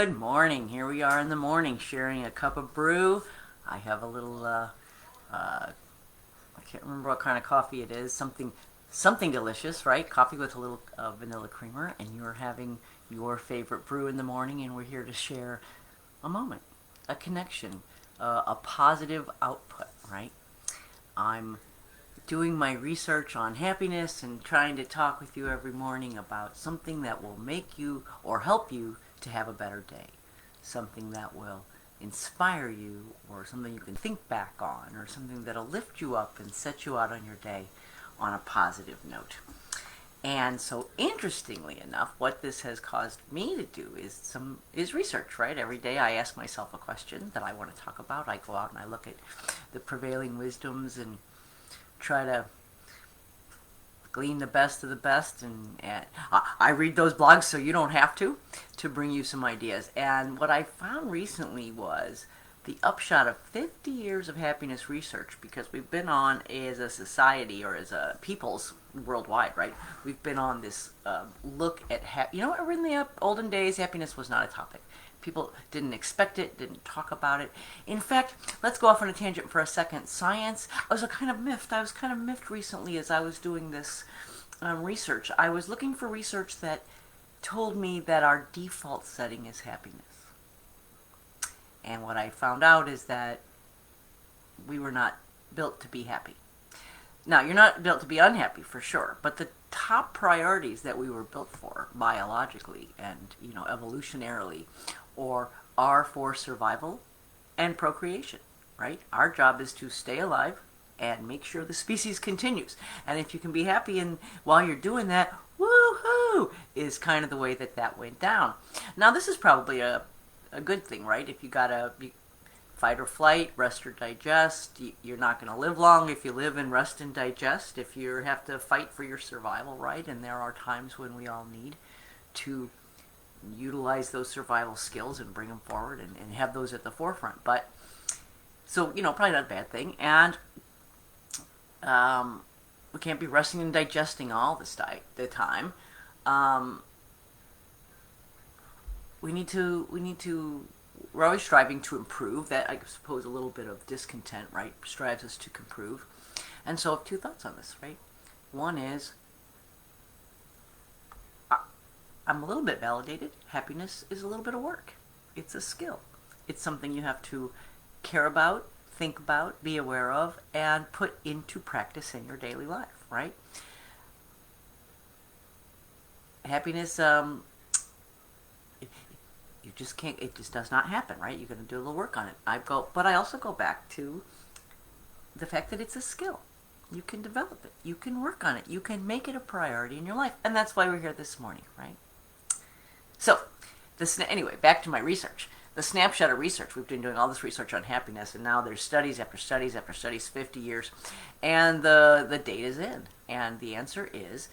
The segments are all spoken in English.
Good morning. Here we are in the morning sharing a cup of brew. I have a little, I can't remember what kind of coffee it is. Something delicious, right? Coffee with a little vanilla creamer, and you're having your favorite brew in the morning, and we're here to share a moment, a connection, a positive output, right? I'm doing my research on happiness and trying to talk with you every morning about something that will make you or help you to have a better day. Something that will inspire you, or something you can think back on, or something that'll lift you up and set you out on your day on a positive note. And so, interestingly enough, what this has caused me to do is research, right? Every day I ask myself a question that I want to talk about. I go out and I look at the prevailing wisdoms and try to glean the best of the best, and I read those blogs so you don't have to bring you some ideas. And what I found recently was the upshot of 50 years of happiness research, because we've been on, as a society or as a peoples worldwide, right? We've been on this look at in the olden days, happiness was not a topic. People didn't expect it, didn't talk about it. In fact, let's go off on a tangent for a second. Science, I was kind of miffed recently as I was doing this research. I was looking for research that told me that our default setting is happiness. And what I found out is that we were not built to be happy. Now, you're not built to be unhappy, for sure, but the top priorities that we were built for biologically and evolutionarily or are for survival and procreation, right? Our job is to stay alive and make sure the species continues. And if you can be happy and while you're doing that, woohoo, is kind of the way that went down. Now, this is probably a good thing, right? If you gotta fight or flight, rest or digest, you're not going to live long if you live in rest and digest. If you have to fight for your survival, right? And there are times when we all need to utilize those survival skills and bring them forward and have those at the forefront. But so probably not a bad thing. And we can't be resting and digesting all the time. We're always striving to improve. That, I suppose, a little bit of discontent, right, strives us to improve. And so I have two thoughts on this, right? One is, I'm a little bit validated. Happiness is a little bit of work. It's a skill. It's something you have to care about, think about, be aware of, and put into practice in your daily life, right? Happiness, you just can't, it just does not happen, right? You're going to do a little work on it. But I also go back to the fact that it's a skill. You can develop it. You can work on it. You can make it a priority in your life. And that's why we're here this morning, right? So, anyway, back to my research. The snapshot of research. We've been doing all this research on happiness, and now there's studies after studies after studies, 50 years, and the data's in. And the answer is,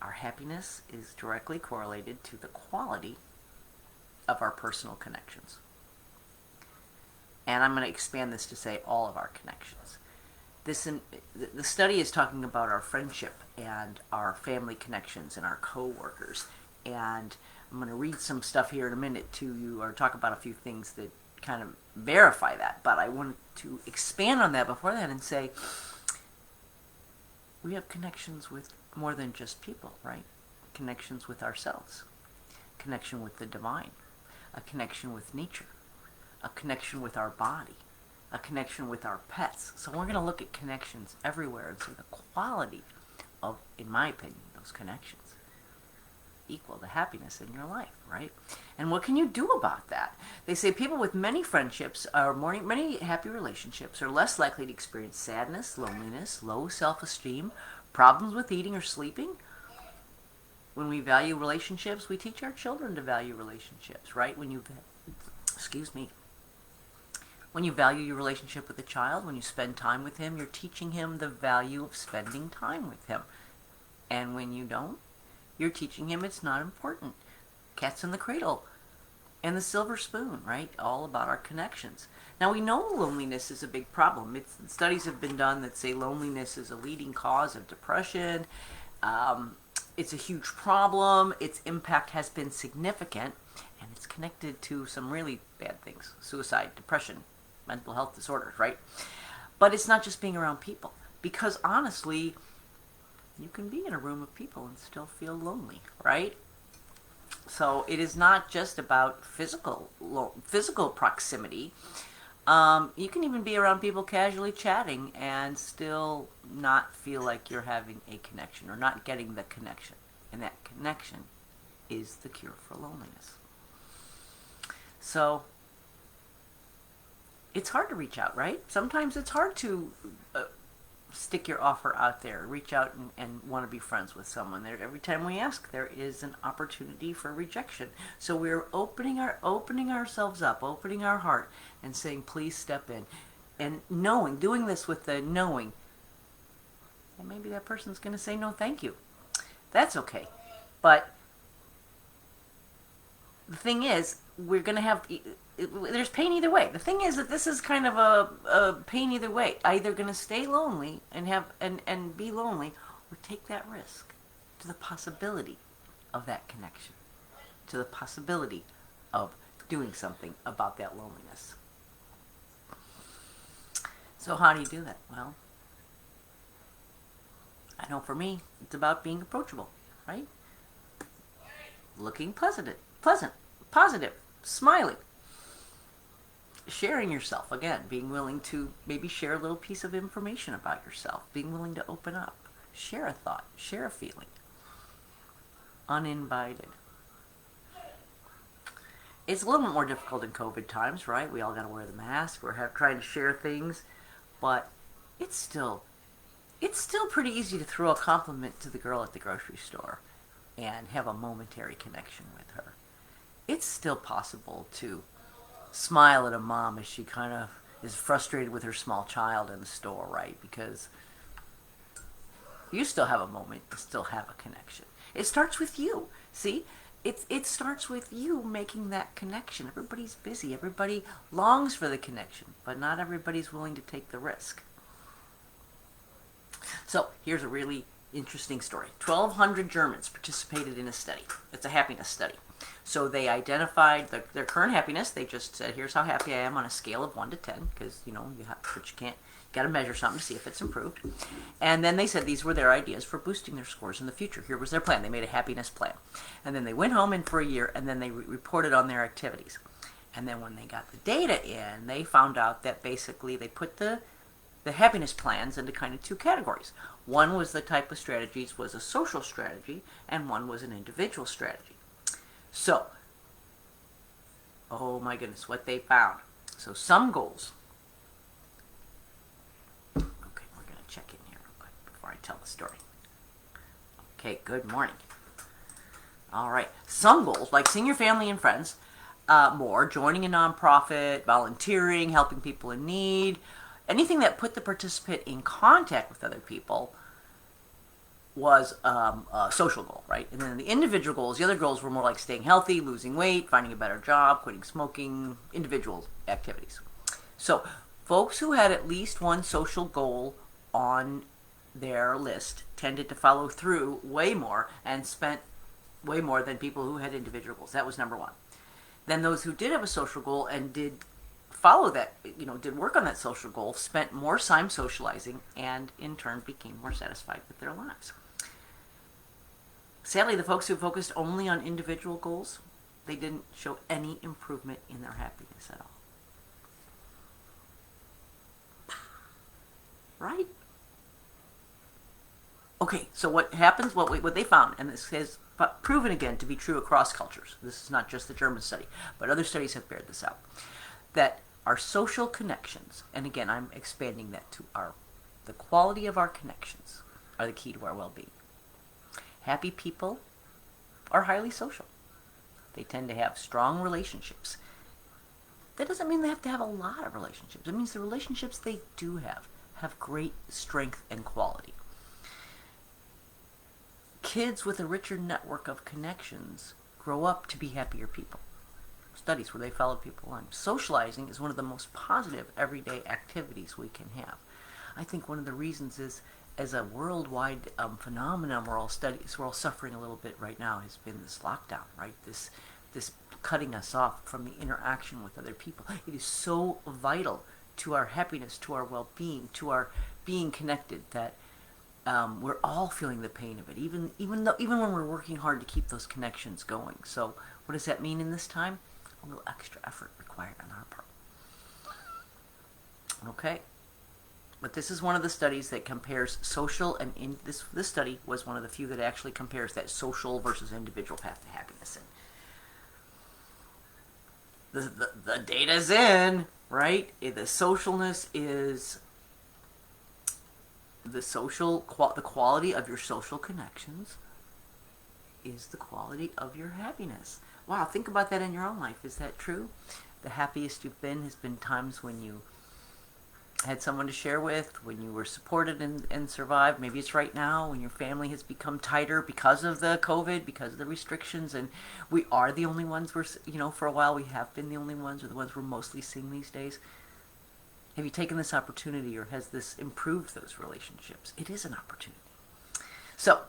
our happiness is directly correlated to the quality of our personal connections. And I'm going to expand this to say all of our connections. The study is talking about our friendship and our family connections and our co-workers. And I'm going to read some stuff here in a minute to you, or talk about a few things that kind of verify that. But I wanted to expand on that before that and say, we have connections with more than just people, right? Connections with ourselves, connection with the divine, a connection with nature, a connection with our body, a connection with our pets. So we're going to look at connections everywhere and see the quality of, in my opinion, those connections equal to happiness in your life, right? And what can you do about that? They say people with many friendships or many happy relationships are less likely to experience sadness, loneliness, low self-esteem, problems with eating or sleeping. When we value relationships, we teach our children to value relationships, right? When you value your relationship with a child, when you spend time with him, you're teaching him the value of spending time with him. And when you don't, you're teaching him it's not important. Cat's in the cradle and the silver spoon, right? All about our connections. Now, we know loneliness is a big problem. Studies have been done that say loneliness is a leading cause of depression. It's a huge problem. Its impact has been significant. And it's connected to some really bad things: suicide, depression, mental health disorders, right? But it's not just being around people, because honestly, you can be in a room of people and still feel lonely, right? So it is not just about physical proximity. You can even be around people casually chatting and still not feel like you're having a connection or not getting the connection. And that connection is the cure for loneliness. So it's hard to reach out, right? Sometimes it's hard to stick your offer out there, reach out and want to be friends with someone. Every time we ask, there is an opportunity for rejection. So we're opening ourselves up, opening our heart, and saying, please step in. And doing this with the knowing, and maybe that person's going to say no thank you. That's okay. But the thing is, we're going to have, there's pain either way. The thing is that this is kind of a pain either way. Either going to stay lonely and be lonely, or take that risk to the possibility of that connection, to the possibility of doing something about that loneliness. So how do you do that? Well, I know for me, it's about being approachable, right? Looking pleasant, positive, smiling. Sharing yourself, again, being willing to maybe share a little piece of information about yourself, being willing to open up, share a thought, share a feeling. Uninvited. It's a little bit more difficult in COVID times, right? We all got to wear the mask. We're trying to share things, but it's still pretty easy to throw a compliment to the girl at the grocery store and have a momentary connection with her. It's still possible to smile at a mom as she kind of is frustrated with her small child in the store, right? Because you still have a moment, you still have a connection. It starts with you. See? It starts with you making that connection. Everybody's busy. Everybody longs for the connection, but not everybody's willing to take the risk. So here's a really interesting story. 1,200 Germans participated in a study. It's a happiness study. So they identified their current happiness. They just said, here's how happy I am on a scale of 1 to 10, because, you got to measure something to see if it's improved. And then they said these were their ideas for boosting their scores in the future. Here was their plan. They made a happiness plan. And then they went home and for a year, and then they reported on their activities. And then when they got the data in, they found out that basically they put the happiness plans into kind of two categories. One was the type of strategies was a social strategy, and one was an individual strategy. So, oh my goodness, what they found. So some goals. Okay, we're going to check in here real quick before I tell the story. Okay, good morning. All right, some goals, like seeing your family and friends more, joining a nonprofit, volunteering, helping people in need, anything that put the participant in contact with other people was a social goal, right? And then the individual goals, the other goals were more like staying healthy, losing weight, finding a better job, quitting smoking, individual activities. So folks who had at least one social goal on their list tended to follow through way more and spent way more than people who had individual goals. That was number one. Then those who did have a social goal and did follow that, did work on that social goal, spent more time socializing and in turn became more satisfied with their lives. Sadly, the folks who focused only on individual goals, they didn't show any improvement in their happiness at all. Right? Okay, so what happens, what they found, and this has proven again to be true across cultures, this is not just the German study, but other studies have bared this out, that our social connections, and again I'm expanding that to the quality of our connections, are the key to our well-being. Happy people are highly social. They tend to have strong relationships. That doesn't mean they have to have a lot of relationships. It means the relationships they do have great strength and quality. Kids with a richer network of connections grow up to be happier people. Studies where they follow people on. Socializing is one of the most positive everyday activities we can have. I think one of the reasons is, as a worldwide phenomenon we're all suffering a little bit right now, has been this lockdown, right? This cutting us off from the interaction with other people. It is so vital to our happiness, to our well-being, to our being connected, that we're all feeling the pain of it, even when we're working hard to keep those connections going. So what does that mean in this time? A little extra effort required on our part. Okay. But this is one of the studies that compares social and this study was one of the few that actually compares that social versus individual path to happiness. And the data's in, right? The socialness is the quality of your social connections is the quality of your happiness. Wow, think about that in your own life. Is that true? The happiest you've been has been times when you had someone to share with, when you were supported and survived. Maybe it's right now when your family has become tighter because of the COVID, because of the restrictions, and we are the only ones for a while we have been the only ones, or the ones we're mostly seeing these days. Have you taken this opportunity, or has this improved those relationships? It is an opportunity. So,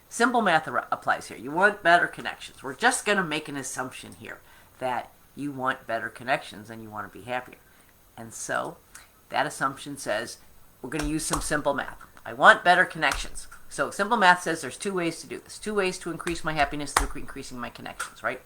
simple math applies here. You want better connections. We're just going to make an assumption here that you want better connections and you want to be happier. And so, that assumption says we're going to use some simple math. I want better connections. So simple math says there's two ways to do this. Two ways to increase my happiness through increasing my connections, right?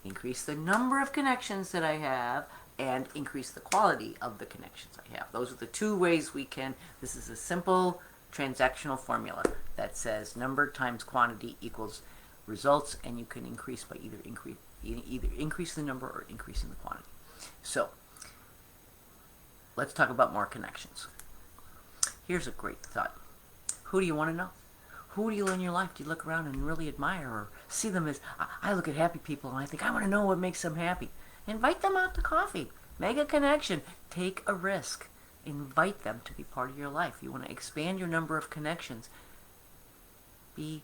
Increase the number of connections that I have and increase the quality of the connections I have. Those are the two ways we can. This is a simple transactional formula that says number times quantity equals results, and you can increase by either increase the number or increasing the quantity. So let's talk about more connections. Here's a great thought. Who do you want to know? Who do you in your life do you look around and really admire or see them as? I look at happy people and I think I want to know what makes them happy. Invite them out to coffee. Make a connection. Take a risk. Invite them to be part of your life. You want to expand your number of connections. Use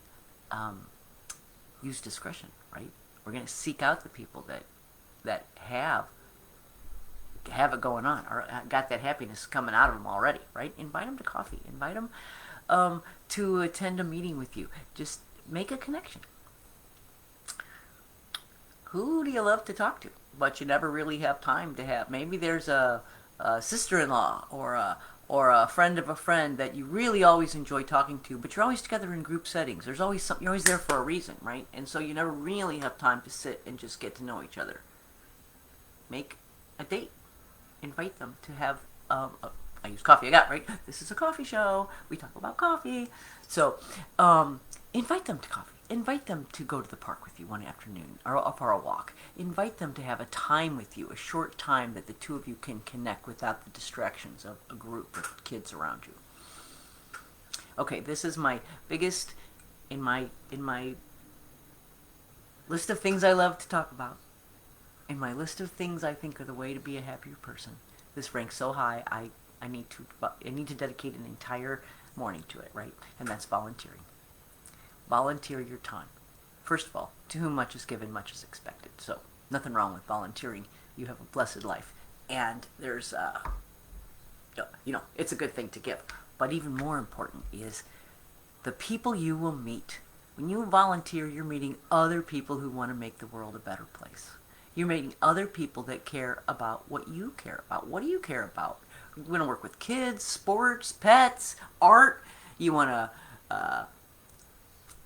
discretion, right? We're going to seek out the people that have it going on, or got that happiness coming out of them already, right? Invite them to coffee. Invite them to attend a meeting with you. Just make a connection. Who do you love to talk to, but you never really have time to have? Maybe there's a sister-in-law or a friend of a friend that you really always enjoy talking to, but you're always together in group settings. There's always something. You're always there for a reason, right? And so you never really have time to sit and just get to know each other. Make a date. Invite them to have. I use coffee. Right. This is a coffee show. We talk about coffee. So, invite them to coffee. Invite them to go to the park with you one afternoon or for a walk. Invite them to have a time with you, a short time that the two of you can connect without the distractions of a group of kids around you. Okay, this is my biggest in my list of things I love to talk about. In my list of things I think are the way to be a happier person. This ranks so high, I need to dedicate an entire morning to it, right? And that's volunteering. Volunteer your time. First of all, to whom much is given, much is expected. So, nothing wrong with volunteering. You have a blessed life. And there's, it's a good thing to give. But even more important is the people you will meet. When you volunteer, you're meeting other people who want to make the world a better place. You're meeting other people that care about what you care about. What do you care about? You want to work with kids, sports, pets, art. You want to,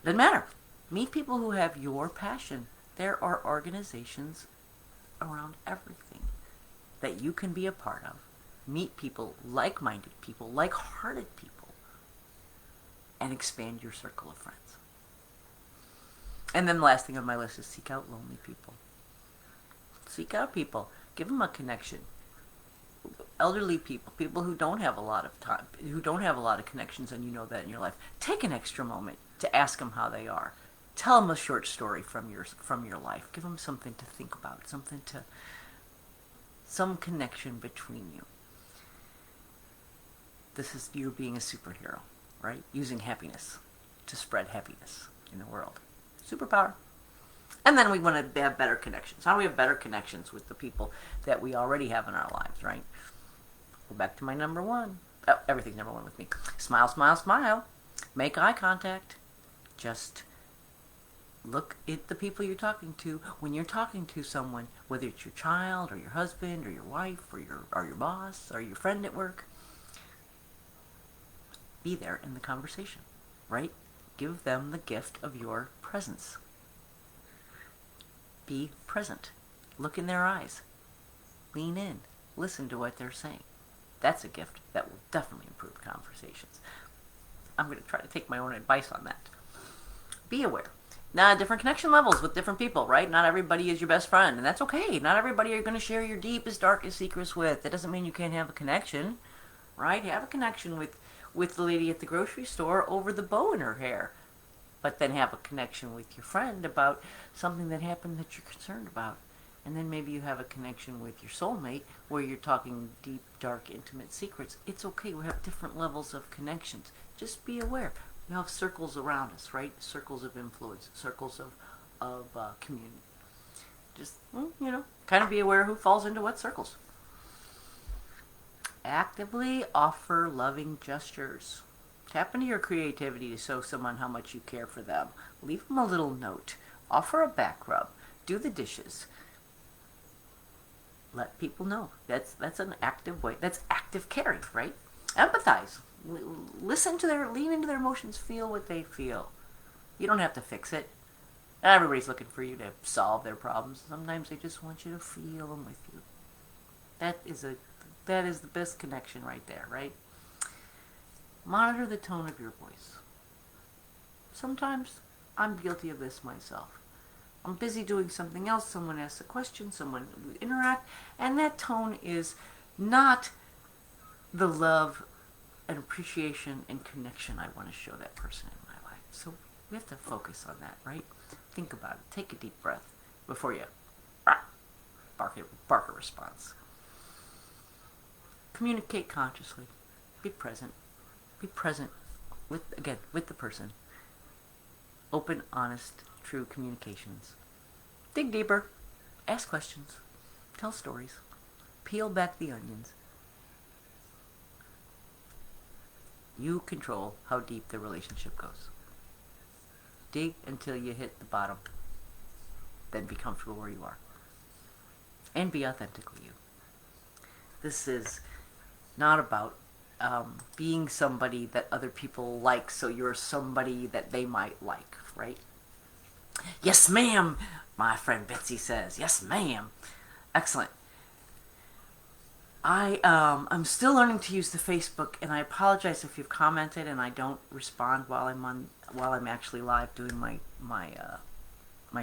doesn't matter. Meet people who have your passion. There are organizations around everything that you can be a part of. Meet people, like-minded people, like-hearted people, and expand your circle of friends. And then the last thing on my list is seek out lonely people. Seek out people. Give them a connection. Elderly people, people who don't have a lot of time, who don't have a lot of connections, and you know that in your life. Take an extra moment to ask them how they are. Tell them a short story from your life. Give them something to think about, some connection between you. This is you being a superhero, right? Using happiness to spread happiness in the world. Superpower. And then we want to have better connections. How do we have better connections with the people that we already have in our lives, right? Go back to my number one. Oh, everything's number one with me. Smile, smile, smile. Make eye contact. Just Look at the people you're talking to. When you're talking to someone, whether it's your child or your husband or your wife or your boss or your friend at work, be there in the conversation, right? Give them the gift of your presence. Be present. Look in their eyes. Lean in. Listen to what they're saying. That's a gift that will definitely improve conversations. I'm going to try to take my own advice on that. Be aware. Now, different connection levels with different people, right? Not everybody is your best friend, and that's okay. Not everybody you're going to share your deepest, darkest secrets with. That doesn't mean you can't have a connection, right? Have a connection with the lady at the grocery store over the bow in her hair. But then have a connection with your friend about something that happened that you're concerned about. And then maybe you have a connection with your soulmate where you're talking deep, dark, intimate secrets. It's okay. We have different levels of connections. Just be aware. We have circles around us, right? Circles of influence, circles of community. Just, kind of be aware who falls into what circles. Actively offer loving gestures. Tap into your creativity to show someone how much you care for them. Leave them a little note. Offer a back rub. Do the dishes. Let people know. That's an active way. That's active caring, right? Empathize. Lean into their emotions. Feel what they feel. You don't have to fix it. Everybody's looking for you to solve their problems. Sometimes they just want you to feel them with you. That is the best connection right there, right? Monitor the tone of your voice. Sometimes I'm guilty of this myself. I'm busy doing something else, someone asks a question, someone interact, and that tone is not the love and appreciation and connection I want to show that person in my life. So we have to focus on that, right? Think about it. Take a deep breath before you bark a response. Communicate consciously. Be present. Be present with the person. Open, honest, true communications. Dig deeper. Ask questions. Tell stories. Peel back the onions. You control how deep the relationship goes. Dig until you hit the bottom. Then be comfortable where you are. And be authentically you. This is not about being somebody that other people like, so you're somebody that they might like, right? Yes, ma'am, my friend Betsy says. Yes, ma'am. Excellent. I'm still learning to use the Facebook, and I apologize if you've commented and I don't respond while I'm actually live doing my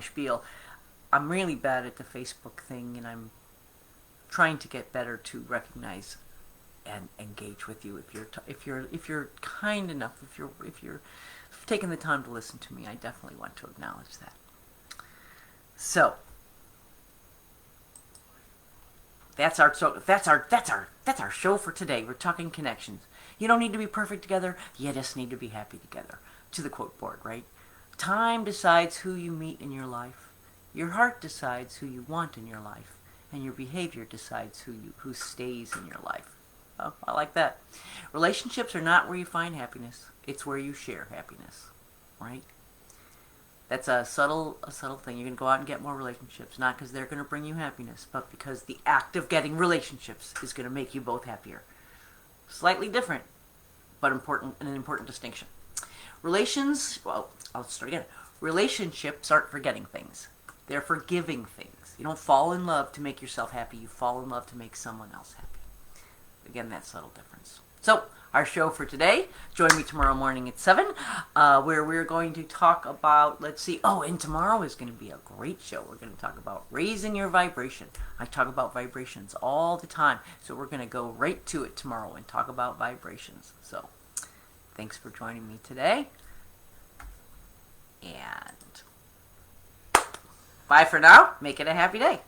spiel. I'm really bad at the Facebook thing, and I'm trying to get better to recognize and engage with you. If you're kind enough, if you're taking the time to listen to me, I definitely want to acknowledge that. So that's our show for today. We're talking connections. You don't need to be perfect together. You just need to be happy together. To the quote board, right? Time decides who you meet in your life. Your heart decides who you want in your life, and your behavior decides who stays in your life. Oh, I like that. Relationships are not where you find happiness. It's where you share happiness, right? That's a subtle thing. You're going to go out and get more relationships, not because they're going to bring you happiness, but because the act of getting relationships is going to make you both happier. Slightly different, but an important distinction. I'll start again. Relationships aren't for getting things. They're for giving things. You don't fall in love to make yourself happy. You fall in love to make someone else happy. Again, that subtle difference. So, our show for today. Join me tomorrow morning at 7, where we're going to talk about, and tomorrow is going to be a great show. We're going to talk about raising your vibration. I talk about vibrations all the time, so we're going to go right to it tomorrow and talk about vibrations. So, thanks for joining me today, and bye for now. Make it a happy day.